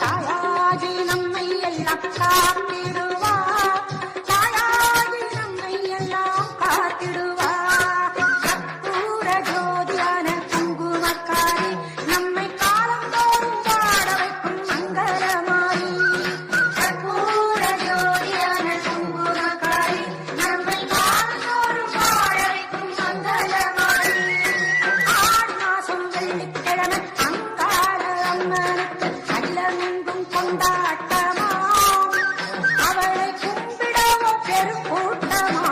தாயாகி நம்மை எல்லாம் காத்திடுவா, தாயாகி நம்மை எல்லாம் காத்திடுவா. கற்பூர ஜோதியான குங்குமக்காரி நம்மை காலந்தோறும் பாட வைக்கும் மங்களமாரி. கற்பூர ஜோதியான குங்குமக்காரி நம்மை காலந்தோறும் பாட வைக்கும் மங்களமாரி. ஆடி மாசம் வெள்ளிக்கிழமை அங்காள அம்மனுக்கு அகிலமெங்கும் கொண்டாட்டமா, அவளை கும்பிடவோ பெருக்கூட்டமா.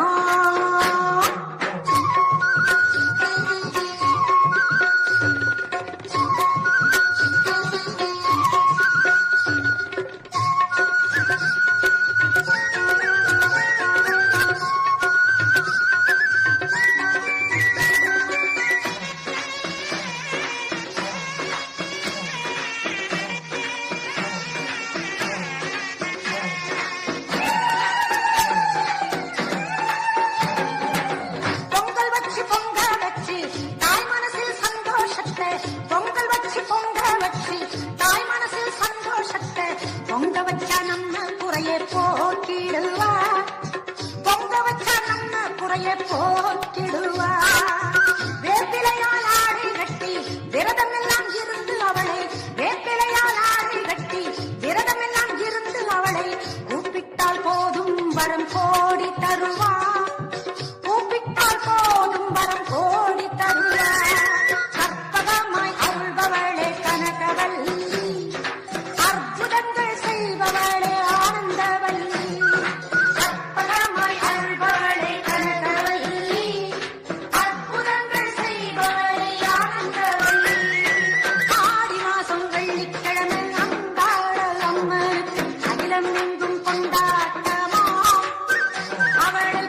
பொங்கல் வச்சு பொங்க வச்சு தாய் மனசில் சந்தோஷத்தை, பொங்கல் வச்சு பொங்க வச்சு தாய் மனசில் சந்தோஷத்தை, பொங்க வச்சா நம்ம குறையை போக்கிடுவா, பொங்க வச்சா நம்ம குறையை போக்கிடுவா. வேப்பிலையால் ஆடை கட்டி விரதம் எல்லாம் இருந்து அவளை, வேப்பிலையால் ஆடை கட்டி விரதம் எல்லாம் இருந்து அவளை கூப்பிட்டால் போதும் வரம் கோடி தருவா, கூப்பிட்டால் போதும் வரம் கோடி தருவா. கற்பகமாய் அருள்பவளே கனகவல்லி, அற்புதங்கள் செய்பவளே ஆனந்தவல்லி. கற்பகமாய் அருள்பவளே கனகவல்லி, அற்புதங்கள் செய்பவளே ஆனந்தவல்லி. ஆடி மாசம் வெள்ளிக்கிழமை அங்காள அம்மனுக்கு அகிலம் எங்கும் கொண்டாட்டமா, அவளை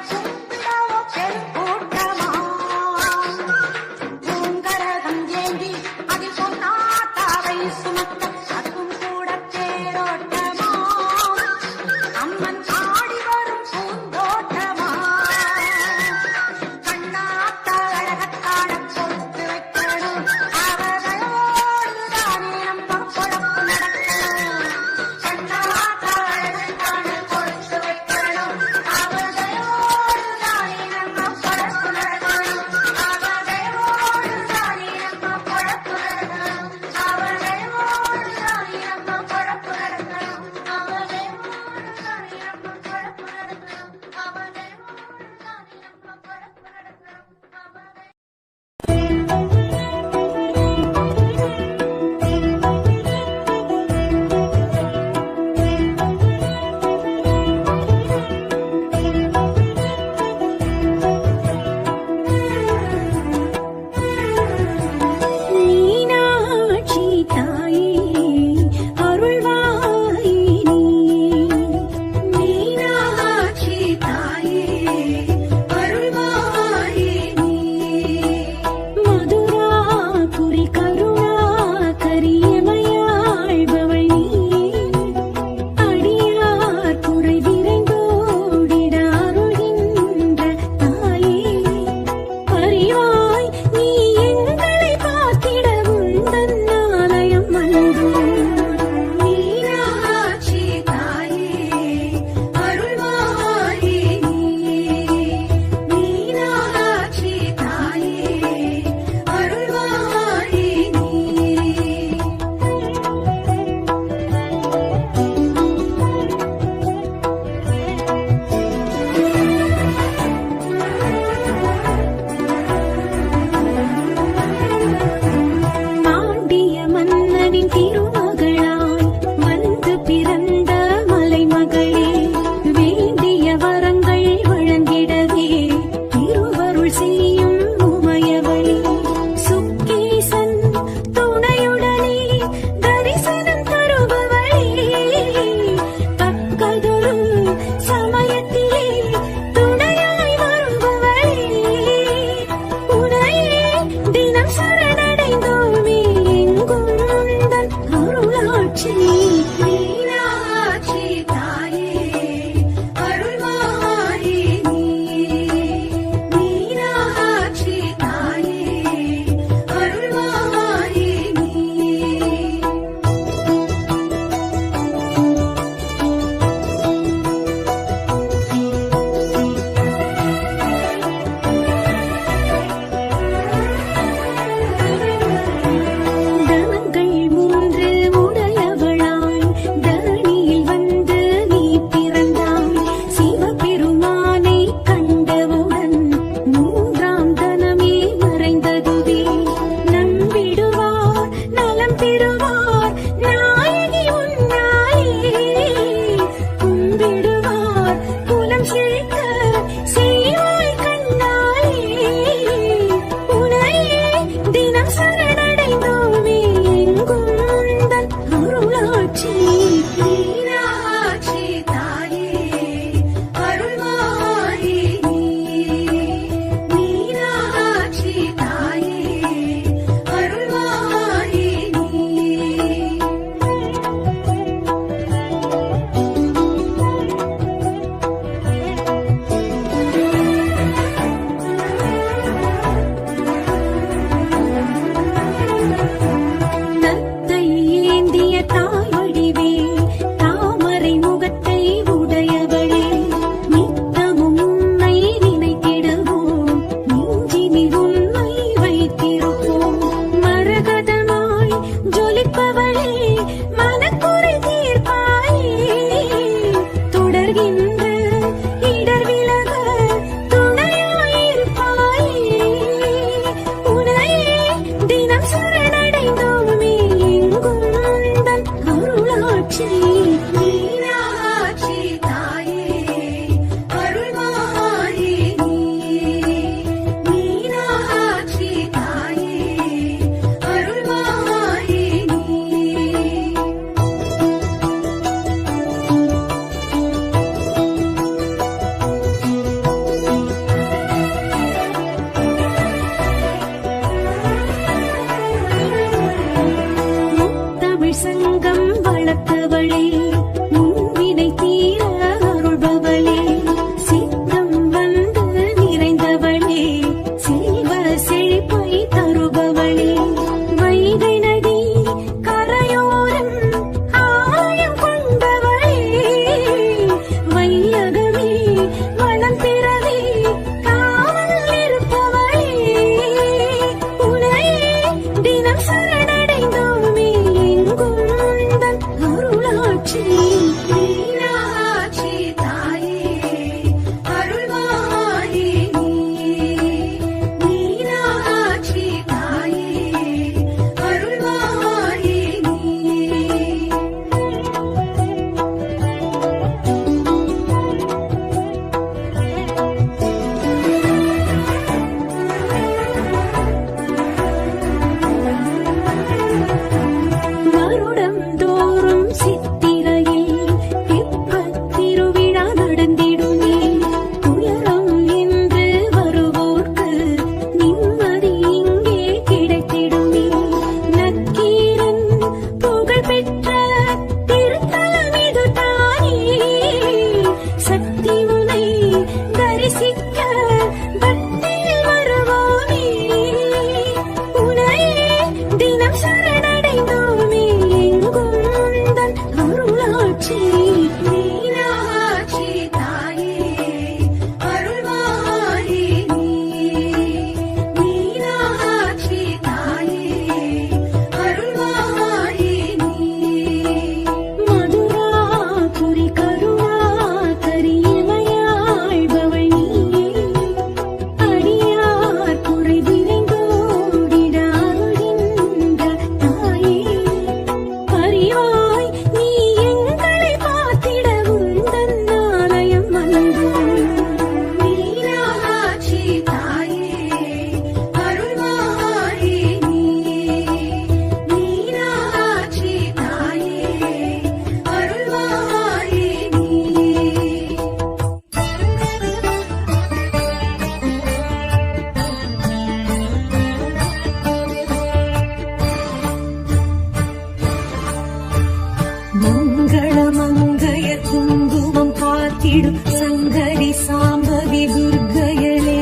சங்கரி சாம்பவி துர்க்கையளே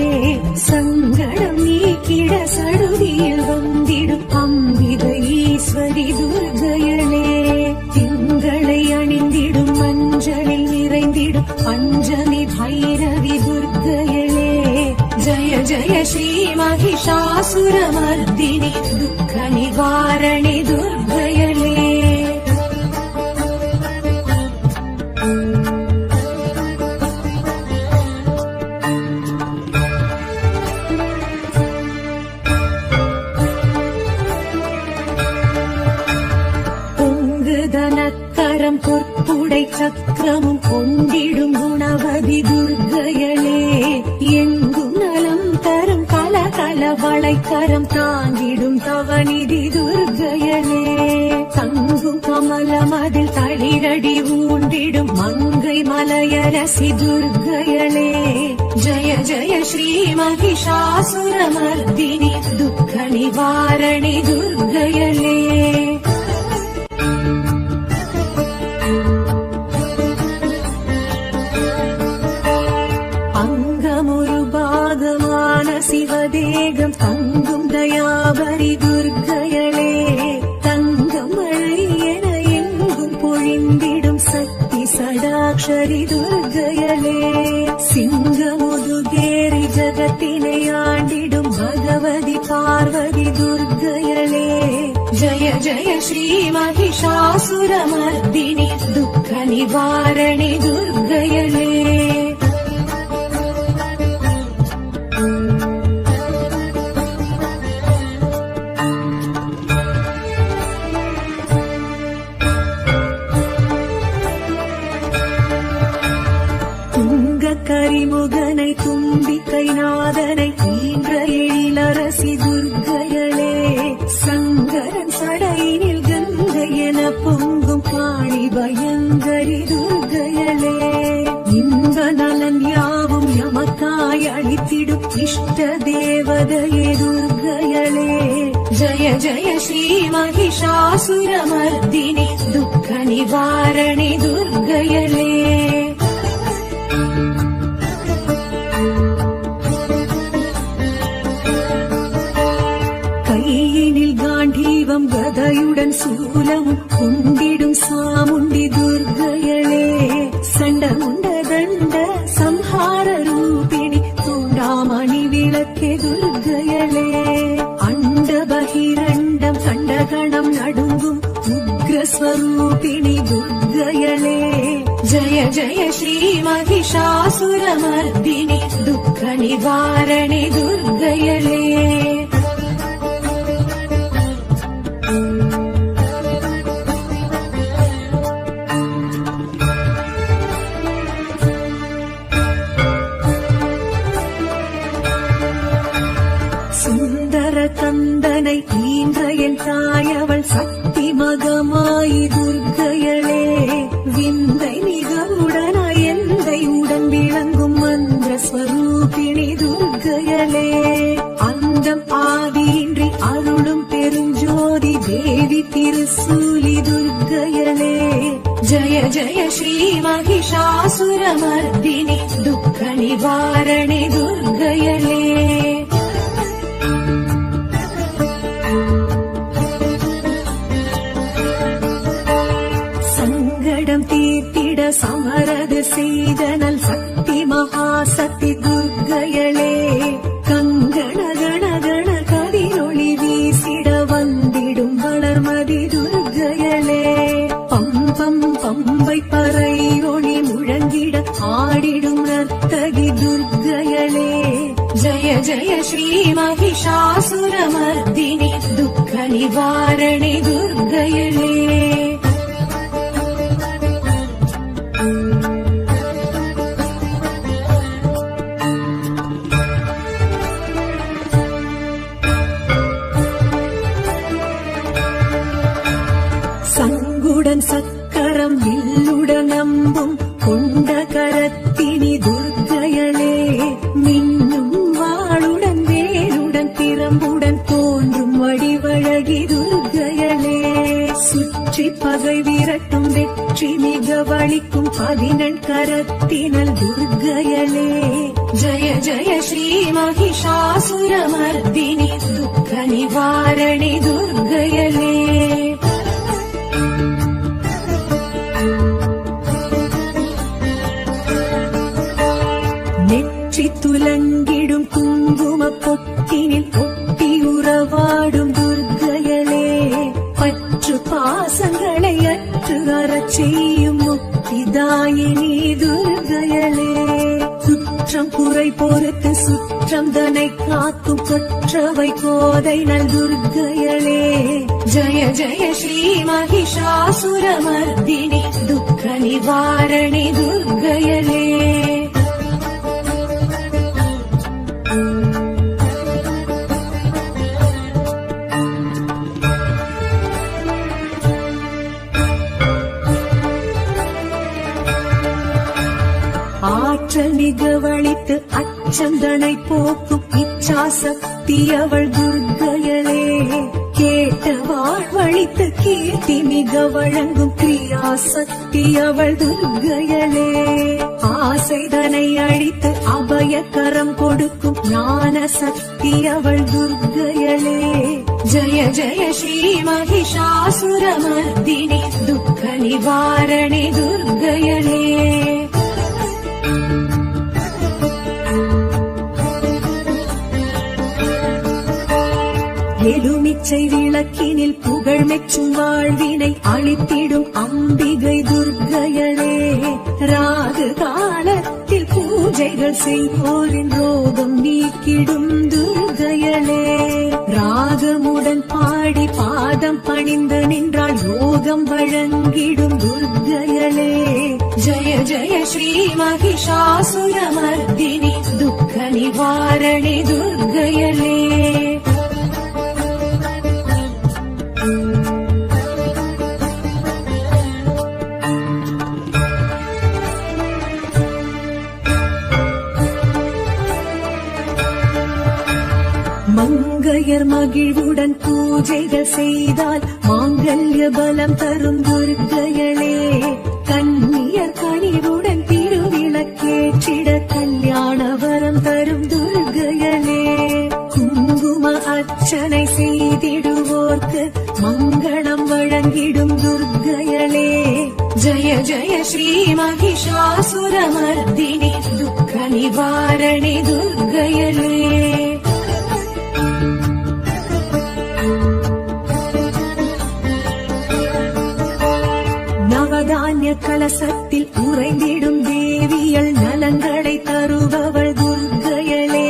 சங்கடம் நீக்கிட சடுதியில் வந்திடும் அம்பிகை ஈஸ்வரி துர்க்கையளே திங்களை அணிந்திடும் மஞ்சளில் நிறைந்திடும் பஞ்சமி பைரவி துர்க்கையளே ஜய ஜய ஸ்ரீ மகிஷாசுரமர்தினி துக்க நிவாரணி துர்க்கையளே பொற்புடை சக்கரமும் கொண்டிடும் குணவதி துர்க்கையளே எங்கும் நலம் தரும் கலகல வளைக்கரம் தாங்கிடும் தவநிதி துர்க்கையளே தங்கும் கமலம் அதில் தளிரடி ஊண்டிடும் மங்கை மலையரசி துர்க்கையளே ஜய ஜய ஸ்ரீ மகிஷாசுரமர்தினி துக்க நிவாரணி துர்க்கையளே சிவதேகம் தங்கும் தயாபரி துர்க்கையளே தங்கம் மழை என எங்கும் பொழிந்திடும் சக்தி சடாக்ஷரி துர்க்கையளே சிங்கமுதுகேரி ஜகத்தினை ஆண்டிடும் பகவதி பார்வதி துர்க்கையளே ஜய ஜய ஸ்ரீ மகிஷாசுரமர்தினி துக்க நிவாரணி துர்க்கையளே கரிமுகனை தும்பிக்கை நாதனை ஈன்ற எழிலரசி துர்க்கையளே சங்கரன் சடையினில் கங்கை என பொங்கும் பாணி பயங்கரி துர்க்கையளே இன்ப நலன் யாவும் எமக்காய் அளித்திடும் இஷ்ட தேவதையே துர்க்கையளே ஜய ஜய ஸ்ரீ மகிஷாசுரமர்தினி துக்க நிவாரணி துர்க்கையளே கையினில் காண்டீவம் கதையுடன் சூலமும் கொண்டிடும் சாமுண்டி துர்க்கையளே சண்டமுண்ட தண்ட சம்ஹார ரூபிணி தூண்டாமணி விளக்கே துர்க்கையளே அண்ட பகிரண்டம் கண்டகணம் நடுங்கும் உக்ரஸ்வரூபிணி துர்க்கையளே ஜய ஜய ஸ்ரீ மகிஷாசுரமர்தினி துக்க நிவாரணி துர்க்கையளே சுந்தர கந்தனை ஈன்ற என் தாயவள் சக்தி மகமாயி துர்க்கையளே விந்தை மிகவுடன எந்தை உடன் விளங்கும் மந்திர ஸ்வரூபிணி துர்க்கையளே அந்தம் ஆதியின்றி அருளும் பெருஞ்சோதி தேவி திருசூலி துர்க்கையளே ஜய ஜய ஸ்ரீ மகிஷாசுரமர்தினி துக்க நிவாரணி துர்க்கையளே சேர்த்திட சமரது செய்தனல் சக்தி மகாசக்தி துர்க்கையளே. கங்கண கண கண கதிரொளி வீசிட வந்திடும் வளர்மதி துர்க்கையளே. பம்பம் பம்பை பறை ஒளி முழங்கிட ஆடிடும் நர்த்தகி துர்க்கையளே. ஜய ஜய ஸ்ரீ மகிஷாசுரமர்தினி துக்க நிவாரணி துர்க்கையளே. சங்குடன் சக்கரம் வில்லுடன் அம்பும் கொண்ட கரத்தினி துர்க்கையளே. மின்னும் வாளுடன் வேலுடன் திறம்புடன் தோன்றும் வடிவழகி துர்க்கையளே. சுற்றி பகை விரட்டும் வெற்றி மிக வலிக்கும் 11 கரத்தினல் துர்க்கையளே. ஜய ஜய ஸ்ரீ மகிஷாசுரமர்தினி துக்க நிவாரணி துர்க்கையளே. நெற்றி துலங்கிடும் குங்கும பொட்டினில் ஒட்டி உறவாடும் துர்க்கையளே. பற்று பாசங்களை அற்று அறச் செய்யும் முக்திதாயினி துர்க்கையளே. குற்றம் குறை பொறுத்து சுற்றம் தனை காக்கும் கொற்றவை கோதை நல் துர்க்கையளே. ஜய ஜய ஸ்ரீ மகிஷாசுரமர்தினி துக்க நிவாரணி துர்க்கையளே. ஆற்றல் மிக வழித்து அச்சந்தனை போக்கும் இச்சாசக்தி அவள் துர்க்கையளே. கேட்ட வாழ்வழித்து கீர்த்தி மிக வழங்கும் கிரியாசக்தி அவள் துர்க்கையளே. ஆசைதனை அழித்து அபயக்கரம் கொடுக்கும் ஞான சக்தி அவள் துர்க்கையளே. ஜய ஜய ஸ்ரீ மகிஷாசுரமர்தினி துக்க நிவாரணி துர்க்கையளே. எலுமிச்சை விளக்கினில் புகழ் மெச்சும் வாழ்வினை அளித்திடும் அம்பிகை துர்க்கையளே. ராகு காலத்தில் பூஜைகள் செய்வோரின் ரோகம் நீக்கிடும் துர்க்கையளே. ராகமுடன் பாடி பாதம் பணிந்து நின்றால் யோகம் வழங்கிடும் துர்க்கையளே. ஜய ஜய ஸ்ரீ மகிஷாசுரமர்தினி துக்க நிவாரணி துர்க்கையளே. மங்கையர் மகிழ்வுடன் பூஜைகள் செய்தால் மாங்கல்ய பலம் தரும் துர்க்கையளே. கன்னியர் கனிவுடன் திருவிளக்கேற்றிட கல்யாண வரம் தரும் துர்க்கையளே. குங்கும அர்ச்சனை செய்திடுவோர்க்கு மங்களம் வழங்கிடும் துர்க்கையளே. ஜய ஜய ஸ்ரீ மகிஷாசுரமர்தினி துக்க நிவாரணி துர்க்கையளே. நவதானிய கலசத்தில் உறைந்திடும் தேவியல் நலங்களை தருபவள் துர்க்கையளே.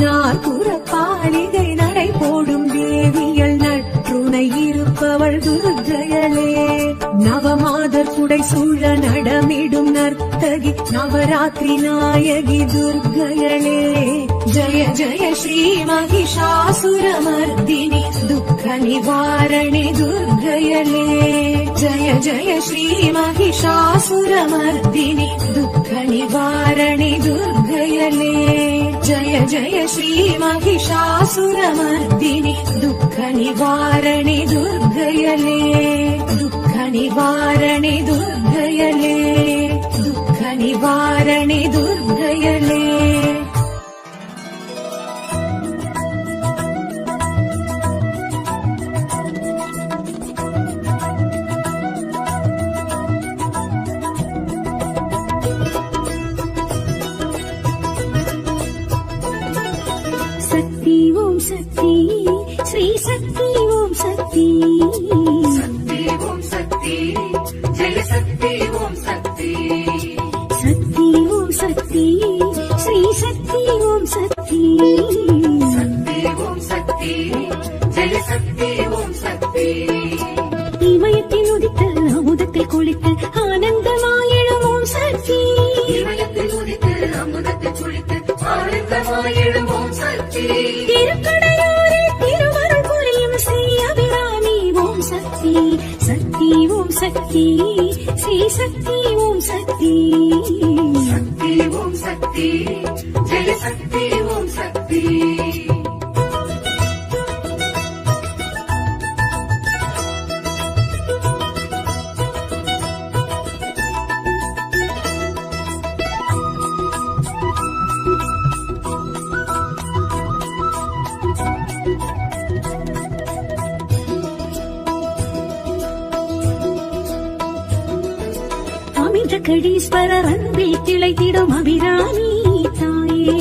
நாற்புற பாலிகை நடை போடும் தேவியல் நற்றுணை இருப்பவள் துர்க்கையளே. நவமாதர் குடை சூழ நடமிடும் நர்த்தகி நவராத்திரி நாயகி துர்க்கையளே. ஜய ஜய ஸ்ரீ மகிஷாசுரமர்தினி துக்க நிவாரணி துர்க்கையளே. ஜய ஜய ஸ்ரீ மகிஷாசுரமர்தினி துக்க நிவாரணி துர்க்கையளே. ஜய ஜய ஸ்ரீ மகிஷாசுரமர்தினி துக்க நிவாரணி துர்க்கையளே. துக்க நிவாரணி துர்க்கையளே. துக்க நிவாரணி துர்க்கையளே. சக்தி ஸ்ரீ சக்தி ஓம் சக்தி சக்தி ஓம் சக்தி ஜெய சக்தி ஓம் சக்தி கடீஸ்வரர் அன்பில் திளைத்திடும் அபிராமி தாயே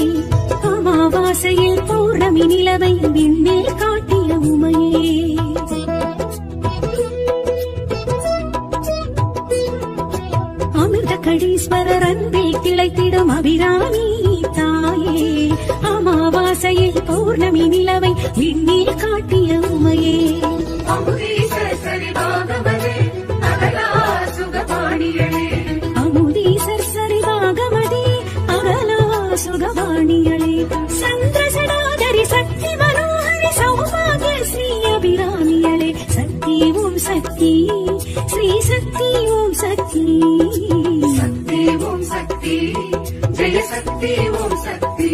அமாவாசையில் பௌர்ணமி நிலவை விண்ணில் காட்டிய உமையே அமிர்த கடீஸ்வரர் அன்பில் திளைத்திடும் அபிராமி தாயே அமாவாசையில் பௌர்ணமி நிலவை விண்ணில் காட்டிய உமையே அமுதீசர் சரிவாகமதே அகலா சுகபாணியளே சுகவாணியளே சந்திரசடாதரி சக்தி மனோஹரி சௌபாகிய ஸ்ரீ அபிராமியளே சக்தி ஓம் சக்தி ஸ்ரீ சக்தி ஓம் சக்தி சக்தி ஓம் சக்தி ஜெய சக்தி ஓம் சக்தி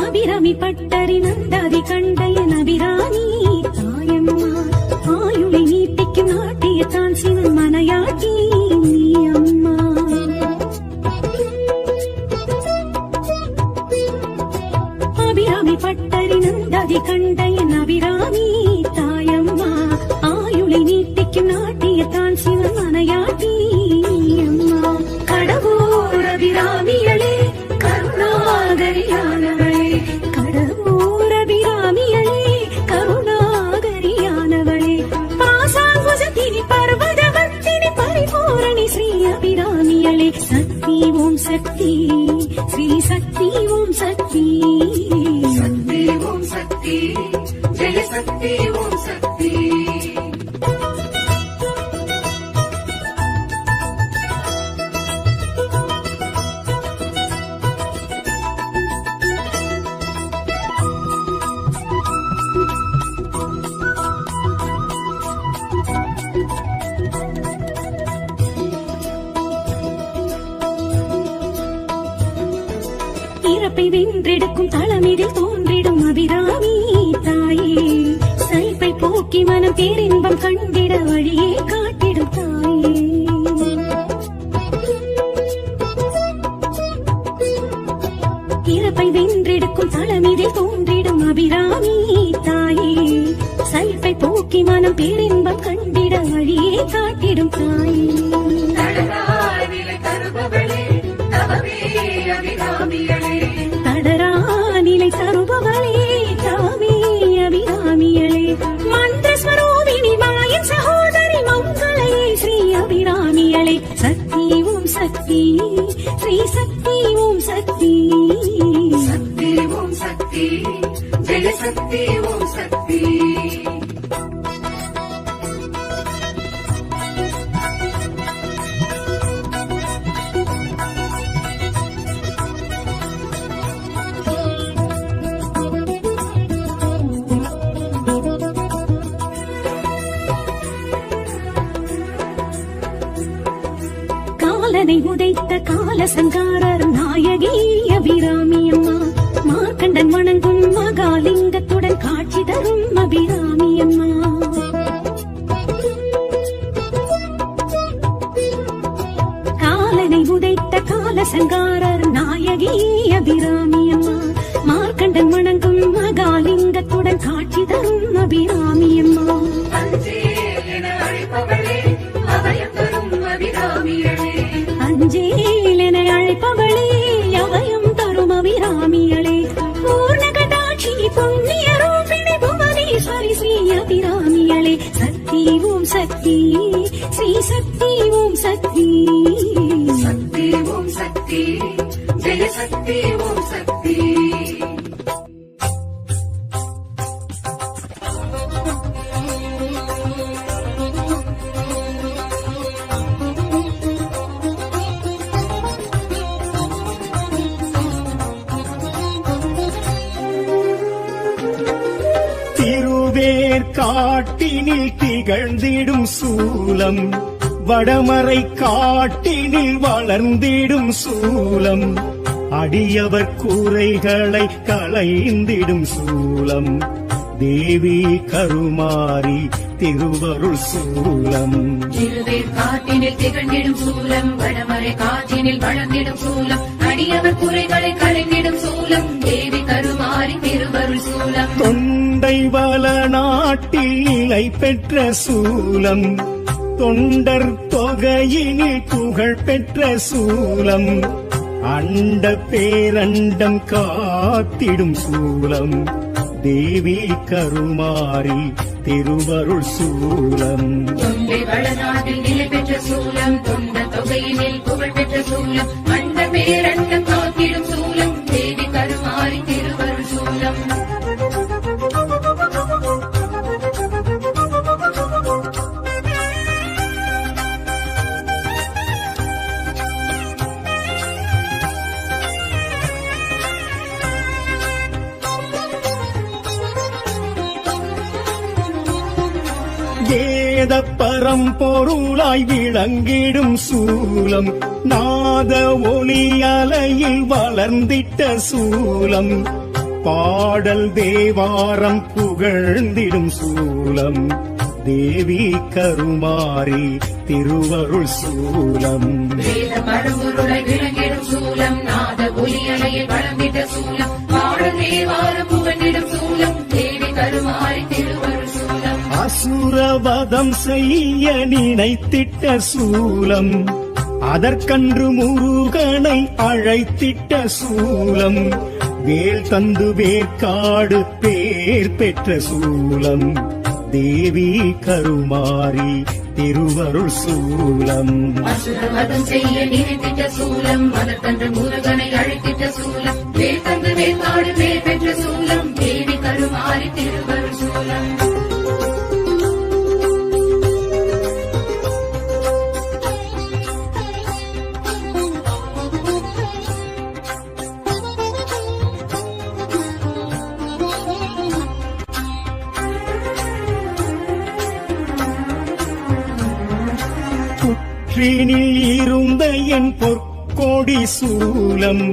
அபிராமி பட்டரி நந்தாதி கண்டைய நபிராமி தாயம்மா ஆயுளை நீட்டிக்கும் நாட்டிய தான் சிவன் மனையாட்டி நீ அம்மா அபிராமி பட்டரி நந்தாதி கண்டைய நபிராமி தாயம்மா ஆயுளை நீட்டிக்கும் நாட்டிய தான் சிவன் மனையாட்டி நீ அம்மா கடவுள் அபிராமியளே கருணாகரியானவளே கடவுள் அபிராமியளே கருணாகரியானவளே பாசாங்குசத்தினி பர்வதவர்த்தினி பரிபூரணி ஸ்ரீ அபிராமியளே சக்தி ஓம் சக்தி ஸ்ரீ சக்தி ஓம் சக்தி சக்தி ஓம் சக்தி ஜெய சக்தி ஓம் சக்தி இறப்பை வென்றெடுக்கும் தளமிதில் தோன்றிடும் அபிராமி தாயே சைப்பை போக்கி மனம் பேரின்பம் கண்டிட வழியே காட்டிடும் தாயே இறப்பை வென்றெடுக்கும் தளமிதில் தோன்றிடும் அபிராமி தாயே சைப்பை போக்கி மனம் பேரின்பம் கண்டிட வழியே காட்டிடும் தாயே தடராநிலை தருபவளே தவமே அபிராமியளே தடரா நிலை தருபவளே தவமே அபிராமியளே மந்திரஸ்வரூபிணி மாயின் சகோதரி மங்களே ஸ்ரீ அபிராமியளே சக்தி ஓம் சக்தி ஸ்ரீ சக்தி ஓம் சக்தி சக்தி ஓம் சக்தி ஜெய சக்தி ஓம் சக்தி காலனை உதைத்த காலசங்காரர் நாயகி அபிராமி அம்மா மார்க்கண்டன் வணங்கும் மகாலிங்கத்துடன் காட்சி தரும் அபிராமி அம்மா காலனை உதைத்த காலசங்காரர் நாயகி அபிராமி அம்மா மார்க்கண்டன் வணங்கும் மகாலிங்கத்துடன் காட்சி தரும் அபிராமி அம்மா அஞ்சேல் என அழைப்பவளே அபயம் தரும் அபிராமியளே அஞ்சேல் என அழைப்பவளே அபயம் தரும் அபிராமியளே பூர்ணகடாட்சி புண்ணிய ரூபிணி புவனேஸ்வரி ஸ்ரீ அபிராமியளே சக்தி ஓம் சக்தி ஸ்ரீ சக்தி ஓம் சக்தி சக்தி ஓம் சக்தி ஜெய சக்தி ஓம் சக்தி காட்டினில் திகழ்ந்திடும் சூலம், வடமறை காட்டினில் வளர்ந்திடும் சூலம், அடியவர் குறைகளை களைந்திடும் சூலம், தேவி கருமாரி திருவருள் சூலம். திருவேற் காட்டினில் திகழ்ந்திடும் சூலம், வடமறை காற்றினில் வளர்ந்திடும் சூலம், அடியவர் குறைகளை களைந்திடும் சூலம், தேவி கருமாரி திருவருள் சூலம். தொண்டை வள நாட்டில் நிலை பெற்ற சூலம், தொண்டர் தொகையினில் புகழ் பெற்ற சூலம், அண்ட பேரண்டம் காத்திடும் சூலம், தேவி கருமாரி திருவருள் சூலம். தொண்டை வளநாட்டில் நிலை பெற்ற சூலம், தொண்ட தொகையினில் புகழ் பெற்ற சூலம், அண்ட பேரண்டம் காத்திடும் சூலம், தேவி கருமாரி திருவருள் சூலம். வேத பரம்பொருளாய் விளங்கிடும் சூலம், நாத ஒளி அலையில் வளர்ந்திட்ட சூலம், பாடல் தேவாரம் புகழ்ந்திடும் சூலம், தேவி கருமாரி திருவருள் சூலம். வேத பரம்பொருளாய் விளங்கிடும் சூலம், நாத ஒலி அலையில் வளர்ந்திட்ட சூலம், பாடல் தேவாரம் புகழ்ந்திடும் சூலம், தேவி கருமாரி திருவருள் சூலம். அசுரவதம் செய்ய நினைத்திட்ட சூலம், அதற்கன்று முருகனை அழைத்திட்ட சூலம், வேல் தந்து வேற்காடு பேர் பெற்ற சூலம், தேவி கருமாரி திருவருள் சூலம். அசுரவதம் செய்ய நினைத்திட்ட சூலம், அதற்கன்று முருகனை அழைத்திட்ட சூலம், வேல் தந்து வேற்காடு பேர் பெற்ற சூலம், தேவி கருமாரி திருவருள் சூலம். புற்றினில் இருந்த என் பொற்கொடி சூலம்,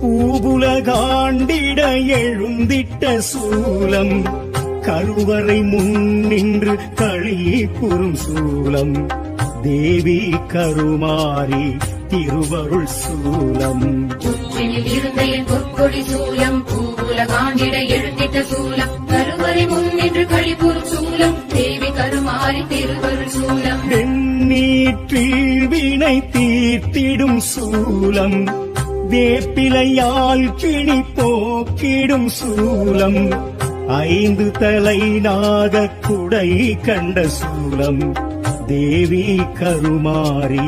பூவுலகாண்டிட எழுந்திட்ட சூலம், கருவறை முன்னின்று களிப்புறும் சூலம், தேவி கருமாரி திருவருள் சூலம். புற்றினில் இருந்த என் பொற்கொடி சூலம், பூவுலகாண்டிட எழுந்திட்ட சூலம், கருவறை முன்னின்று களிப்புறும் சூலம், தேவி கருமாரி திருவருள் சூலம். வெண்ணீற்றில் வினை தீர்த்திடும் சூலம், வேப்பிலையால் பிணி போக்கிடும் சூலம், 5 தலை நாக குடை கண்ட சூலம், தேவி கருமாரி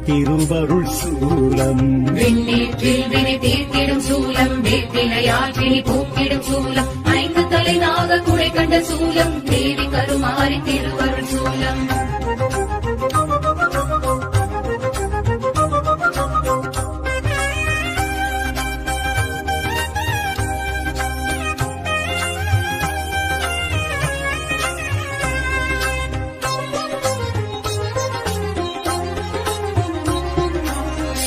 திருவருள் சூலம். வெண்ணீற்றில் வினை தீர்த்திடும் சூலம், வேப்பிலையால் பிணி போக்கிடும் சூலம், 5 தலை நாக குடை கண்ட சூலம், தேவி கருமாரி திருவருள் சூலம்.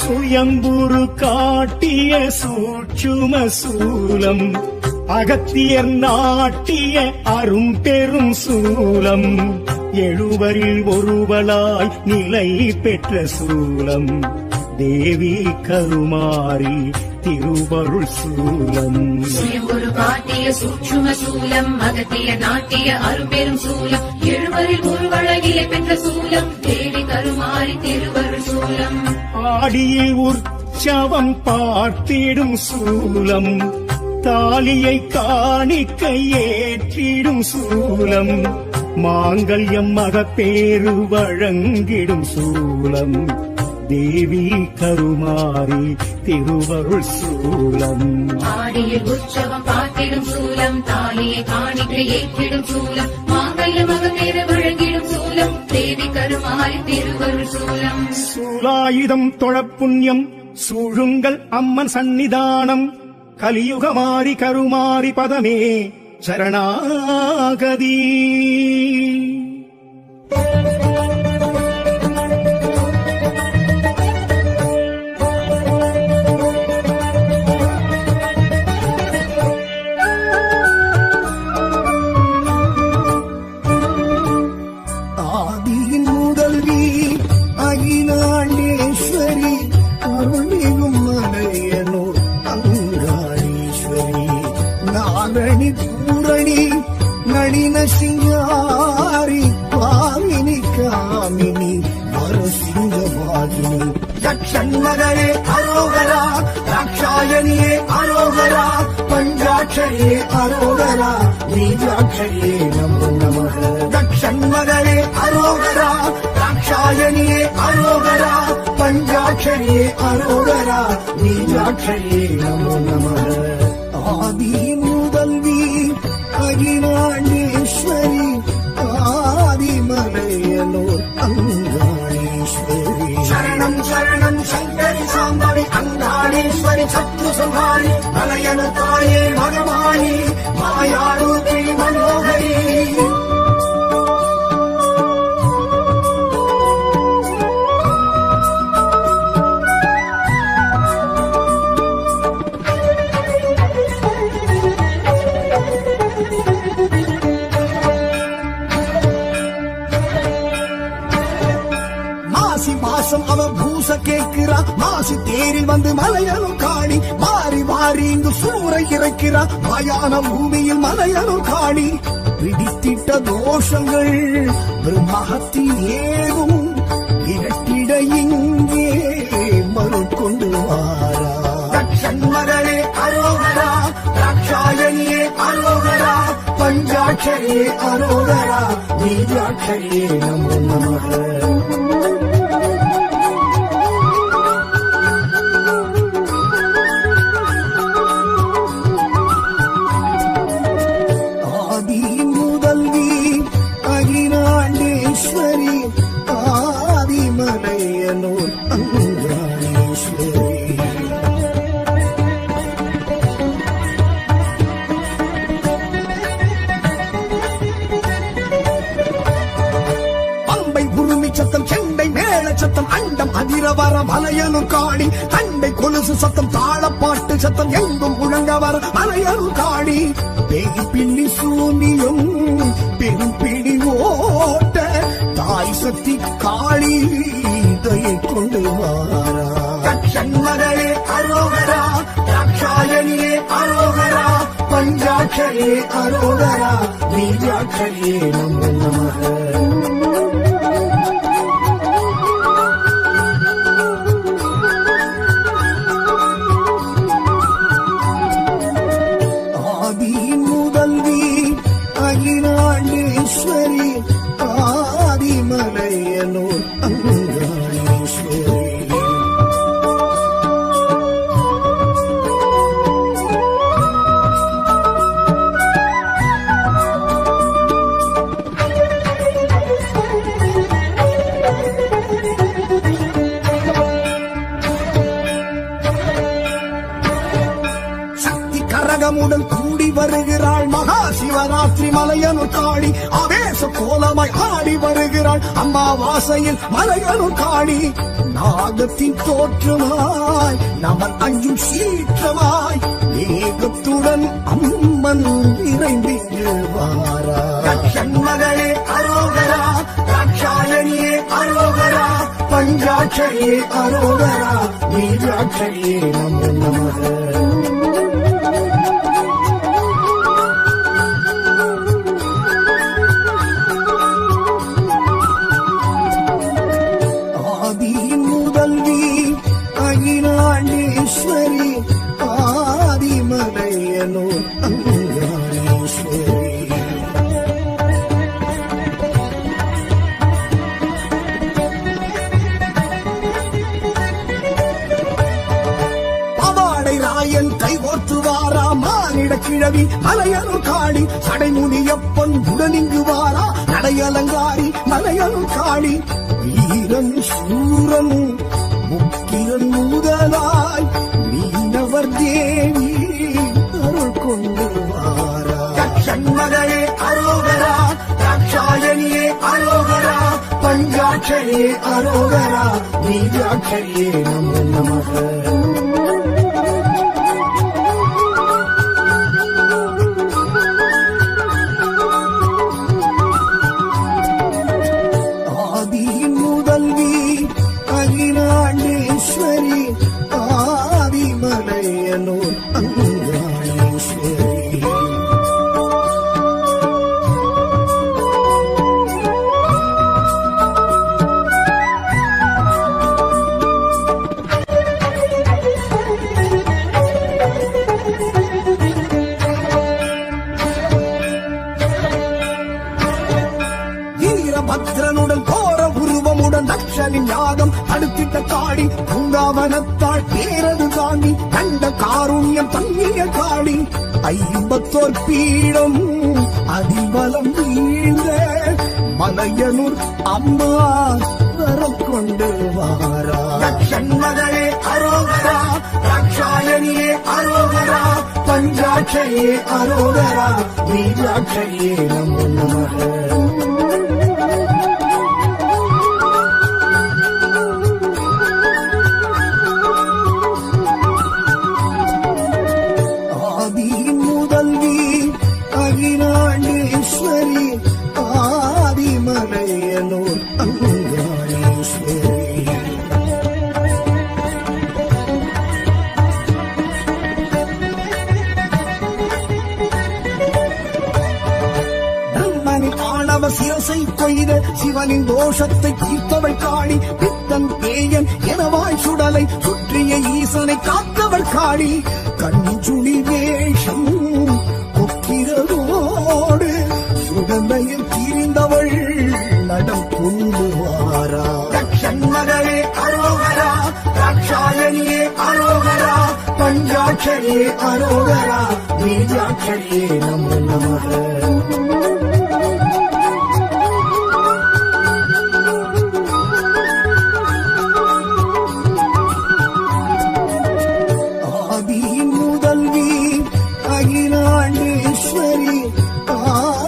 சுயம்புரு காட்டிய சூட்சும சூலம், அகத்தியர் நாட்டிய அரும் பெரும் சூலம், 70 ஒருவளாய் நிலை பெற்ற சூலம், தேவி கருமாரி திருவருள் சூலம். சுயம்புரு காட்டிய சூட்சும சூலம், அகத்திய நாட்டிய அரும்பெரும் சூலம், 70 ஒருவளாய் நிலை பெற்ற சூலம், தேவி கருமாரி திருவருள் சூலம். ஆடியில் உற்சவம் பார்த்திடும் சூலம், தாலியை காணிக்கை ஏற்றிடும் சூலம், மாங்கல்யம் மகப்பேறு வழங்கிடும் சூலம், தேவி கருமாரி திருவருள் சூலம். ஆடியில் உற்சவம் பார்த்திடும் சூலம், தாலியை காணிக்கை ஏற்றிடும் சூலம், மாங்கல்ய மகப்பேறு வழங்கிடும் சூலம், தேவி கருமாரி திருவருள் சூலம். சூலாயுதம் தொழப்புண்ணியம் சூழுங்கள் அம்மன் சந்நிதானம், கலியுகமாரி கருமாரி பதமே சரணாகதி. ஆதியின் முதல்வி அகிலாண்டேஸ்வரி அருள்மிகும் மலையனூர் அங்காளீஸ்வரி நாரணி பூரணி நளின சிங்காரி பாமினி காமினி வரசிங்கவாகினி யக்ஷன்மகளே அரோகரா ராட்சாயணியே அரோகரா பஞ்சாட்சரியே அரோகரா நீஜாட்சரியே நமோ நமः. யக்ஷன்மகளே அரோகரா ராட்சாயணியே அரோகரா பஞ்சாட்சரியே அரோகரா நீஜாட்சரியே நமோ நமः. ஆதி முதல்வி அகிலாண்டேஸ்வரி ஆதிமலையனூர் அங்காளீஸ்வரி சரணம் சரணம் சங்கரி சாம்பவி அங்காளீஸ்வரி சத்ரு சுமாரி மலையனு தாயே மகமாயி மாயாரூபி மனோகரி. மாசம் அவ பூச கேட்கிறா மாசி தேரில் வந்து மலையனும் காணி மாறி மாறி இங்கு சூறை இறைக்கிறா மயான பூமியில் மலையனும் காணி பிடித்திட்ட தோஷங்கள் பிரம்மஹத்தில் ஏகும் இரட்டிட இங்கே மறுக்கொண்டு வாரா. யக்ஷன்மகளே அரோகரா ராட்சாயணியே அரோகரா பஞ்சாட்சரியே அரோகரா நீஜாட்சரியே நமோ நமः. அகிலாண்டேஸ்வரி ஆதிமலையனூர் அங்காளீஸ்வரி பம்பை உருமி சத்தம் செண்டை மேல சத்தம் அண்டம் அதிரவர மலையனூர் காணி தண்டை கொலுசு சத்தம் தாளப்பாட்டு சத்தம் எங்கும் முழங்க வர மலையனூர் காணி பேய் பில்லி சூனியம் பெரும் பிடி ஓட்ட தாய் சக்தி காளி தயை கொண்டு வாரா. யக்ஷன்மகளே அரோகரா ராட்சாயணியே அரோகரா பஞ்சாட்சரியே அரோகரா நீஜாட்சரியே நமோ நமः. அகிலாண்டேஸ்வரி ஆதிமலையனூர் அங்காளீஸ்வரி கரகமுடன் கூடி வருகிறாள் மகா சிவராத்திரி மலையனூர் காளி ஆவேச கோலமாய் ஆடி வருகிறாள் அம்மாவாசையில் மலையனூர் காளி நாகத்தின் தோற்றமாய் நமன் அஞ்சும் சீற்றமாய் ஏகத்துடன் அம்மன் விரைந்து வாரா. யக்ஷன்மகளே அரோகரா ராட்சாயணியே அரோகரா பஞ்சாட்சரியே அரோகரா நீஜாட்சரியே நமோ நமः. அகிலாண்டேஸ்வரி ஆதிமலையனூர் அங்காளீஸ்வரி பவாடை ராயன் கைகோர்த்துவாரா மானிட கிழவி மலையனூர் காளி சடைமுனியப்பன் உடனிங்கு வாரா நடையலங்காரி மலையனூர் காளி வீரன் சூரன் முக்கிரன் முதலாய் மீனவர் தேவி அருள் கொண்டு வாரா. ஷண்மகளே அரோகரா, தாட்சாயணியே அரோகரா, பஞ்சாட்சரியே அரோகரா, பீஜாட்சரியே நமோ நமः. ஆதியின் முதல்வி அகிலாண்டேஸ்வரி, ஆதிமலையனூர் அங்காளேஸ்வரி. வீரபத்ரனுடன் கோர உருவமுடன் தக்ஷனின் யாகம் அடுத்திட்ட காடி, பூங்காவனத்தாள் பேரது தாண்டி கண்ட காருண்யம் தங்கிய காடி, 54 பீடம் அதிபலம் வீழ்ந்த மலையனூர் அம்மா வரக்கொண்டு வாரா. ஷண்மகளே அரோகரா, தாட்சாயணியே அரோகரா, பஞ்சாட்சரியே அரோகரா, பீஜாட்சரியே நமோ நமः. அகிலாண்டேஸ்வரி, ஆதிமலையனூர் அங்காளேஸ்வரி. பிரம்மனின் ஆணவ சிரசை கொய்த சிவனின் தோஷத்தை தீர்த்தவள் காளி, பித்தன் பேயன் எனவாய் சுடலை சுற்றிய ஈசனை காத்தவள் காளி, கண்சுழி வேஷம் கொக்கிறதோடு சுடலையில் திரிந்தவள் நடம் கொண்டு வாரா. ஷண்மகளே அரோகரா, தாட்சாயணியே அரோகரா, பஞ்சாட்சரியே அரோகரா, பீஜாட்சரியே நமோ நமः. ஆதியின் முதல்வி அகிலாண்டேஸ்வரி,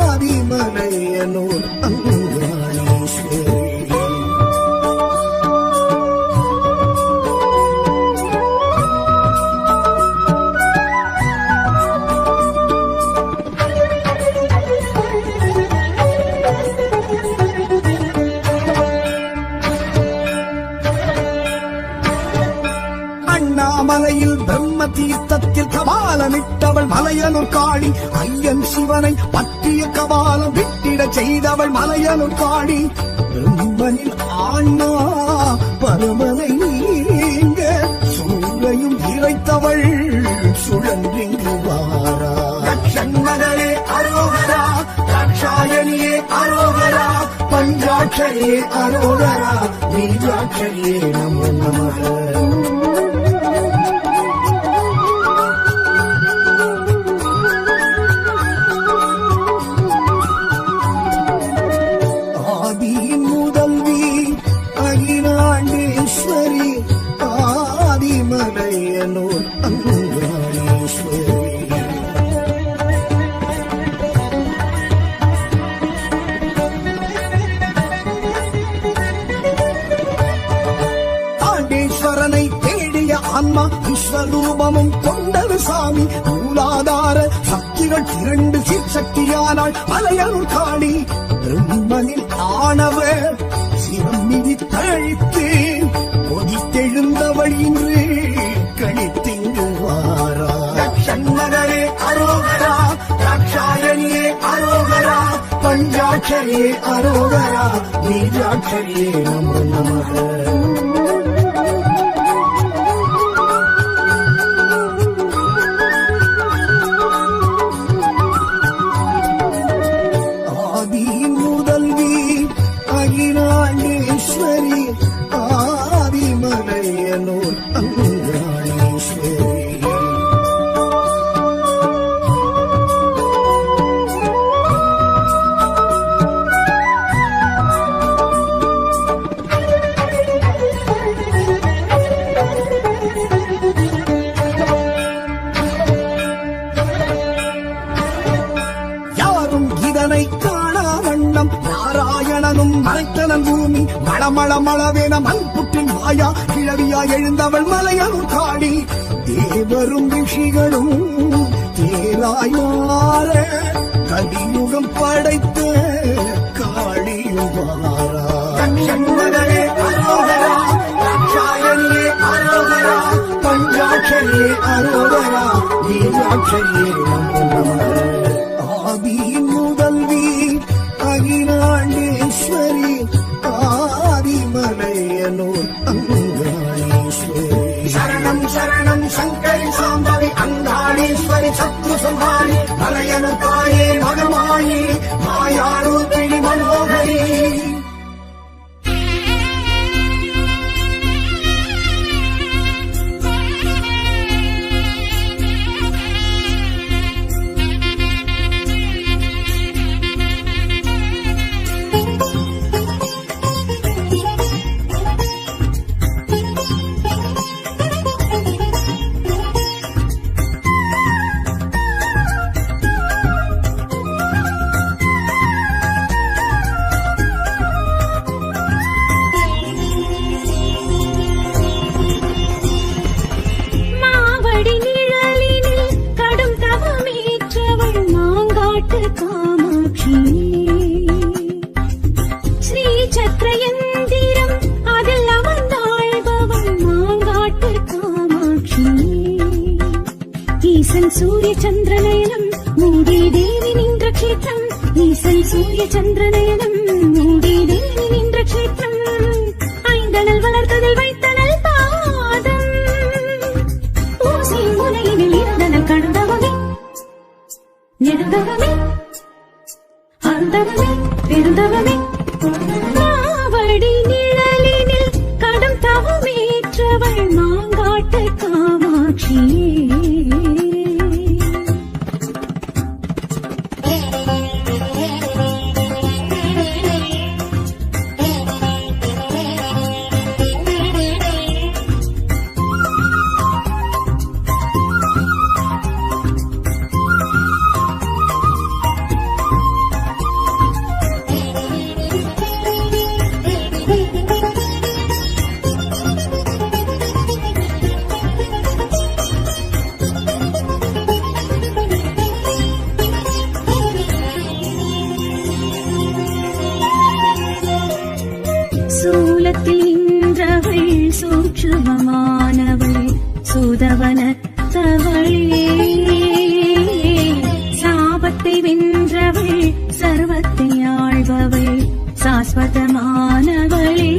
ஆதிமலையனூர் அங்காளேஸ்வரி. அண்ணாமலையில் பிரம்ம தீர்த்தத்தில் கபாலமிட்டவள் மலையனூர் காளி, ஐயன் சிவனை பற்றிய கபாலம் விட்டிட செய்தவள் மலையனூர் காளி, பிரம்மனின் ஆன்மா பரமனை நீங்க சூழையும் இறைத்தவள் சுழன்றிங்கு வாரா. ஷண்மகளே அரோகரா, தாட்சாயணியே அரோகரா, பஞ்சாட்சரியே அரோகரா, பீஜாட்சரியே நமோ நமः. ஆதியின் முதல்வி அகிலாண்டேஸ்வரி, ஆதிமலையனூர் அங்காளேஸ்வரி. தாண்டேஸ்வரனை தேடிய ஆன்மா விஸ்வரூபமும் கொண்டது சாமி, மூலாதார சக்திகள் 2 சிற்சக்தியானாள் மலையனூர் காளி, பிரம்மனின் ஆணவ சிவம் மிதி தழித்து கொதித்தெழுந்தவள் இன்று கணித்திங்கு வாரா. ஷண்மகளே அரோகரா, தாட்சாயணியே அரோகரா, பஞ்சாட்சரியே அரோகரா, பீஜாட்சரியே நமோ நமः. ஆதியின் முதல்வி அகிலாண்டேஸ்வரி, ஆதிமலையனூர் அங்காளேஸ்வரி. மன்னனும் மறைத்தனன் பூமி மளமளமளவென மண் புற்றின் வாயா கிழவியா எழுந்தவள் மலையனும் காடி தேவரும் ரிஷிகளும் தேராய் மாற கலியுகம் படைத்த காளியும் வாரா சண்மகனே அரோகரா தாட்சாயணியே அரோகரா பஞ்சாட்சரியே அரோகரா நீலாட்சரியே ஆதியின் முதல்வி அகிலாண்டேஸ்வரி ஆதிமலையனூர் அங்காளீஸ்வரி சரணம் சரணம் சங்கரி சாம்பவி அங்காளீஸ்வரி சத்ரு சம்ஹாரி மலையனு தாயே மகமாயி மாயாரூபிணி மனோகரி சூரிய சந்திரநயனம் மூடி தேவி நின்ற க்ஷேத்திரம் ஈசன் சூரிய சந்திரநயனம் மூடி தேவி நின்ற க்ஷேத்திரம் ஐந்தனல் வளர்த்ததில் வைத்தனல் பாதம் ஊசி முனையினில் இருந்தனல் கடந்தவமே நெடுந்தவமே அந்தவமே பெருந்தவமே மாவடி நிழலினில் கடும் தவமேற்றவள் மாங்காட்டு காமாட்சியே சூலத்தில் நின்றவள் சூட்சுமமானவள் சூதவனத்தவளே சாபத்தை வென்றவள் சர்வத்தை ஆழ்பவள் சாஸ்வதமானவளே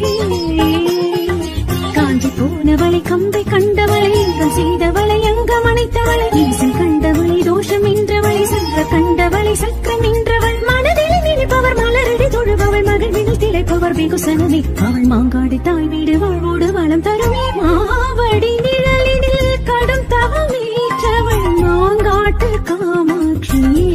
காஞ்சி போனவளை கம்பை கண்டவளை செய்தவளை அங்கம் அணைத்தவளை ஈசல் கண்டவளை தோஷம் என்றவளை சங்க கண்டவளை சக்கரம் என்றவள் மனதில் நினைப்பவர் மலரடி தொழுபவள் மகிழ்வில் திளைப்பவர் வெகுசனமே அவள் மாங்காடி தாய் வீடு வாழ்வோடு வளம் தருமே மாவடி நிழலினில் கடும் தவமேற்றவள் மாங்காட்டு காமாட்சியே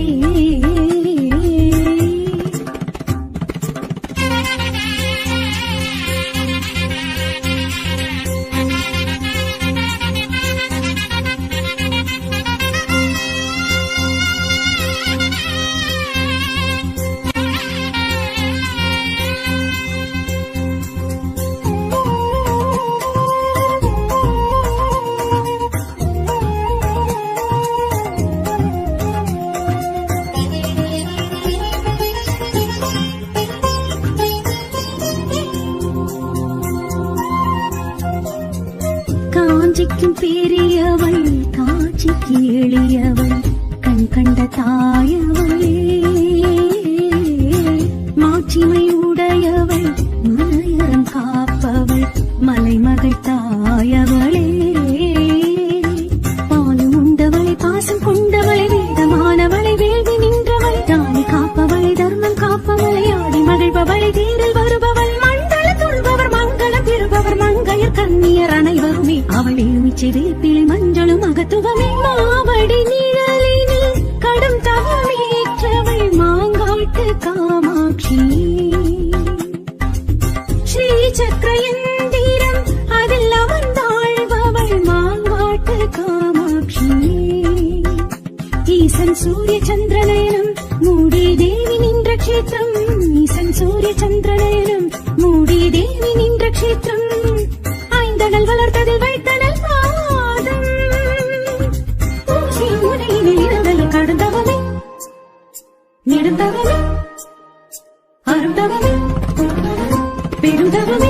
காஞ்சிக்கும் பெரியவள் காட்சிக்கு எளியவள் கண் கண்ட தாயவளே மாட்சிமை உடையவள் மலையறம் காப்பவள் மலைமகள் தாயவளே பாலு உண்டவளை பாசம் கொண்டவளை வேதமானவளை வேள்வி நின்றவளை தானி காப்பவளை தர்மம் காப்பவளை ஆடி மகிழ்பவளை தேரில் வருபவள் மண்டல தொழுபவர் மங்களம் பெறுபவர் மங்கையர் கண்ணியர் அனைவருமே அவள் எலுமிச்சை வேப்பிலை மஞ்சளும் அகத்துவமே மாவடி நிழலினில் கடும் தவமேற்றவள் மாங்காட்டு காமாட்சி ஸ்ரீ சக்கர எந்திரம் அதில் அமர்ந்தாழ்பவள் மாங்காட்டு காமாட்சி ஈசன் சூரிய சந்திரநயனம் மூடி தேவி நின்ற க்ஷேத்திரம் ஈசன் சூரிய சந்திர பெருந்தவமே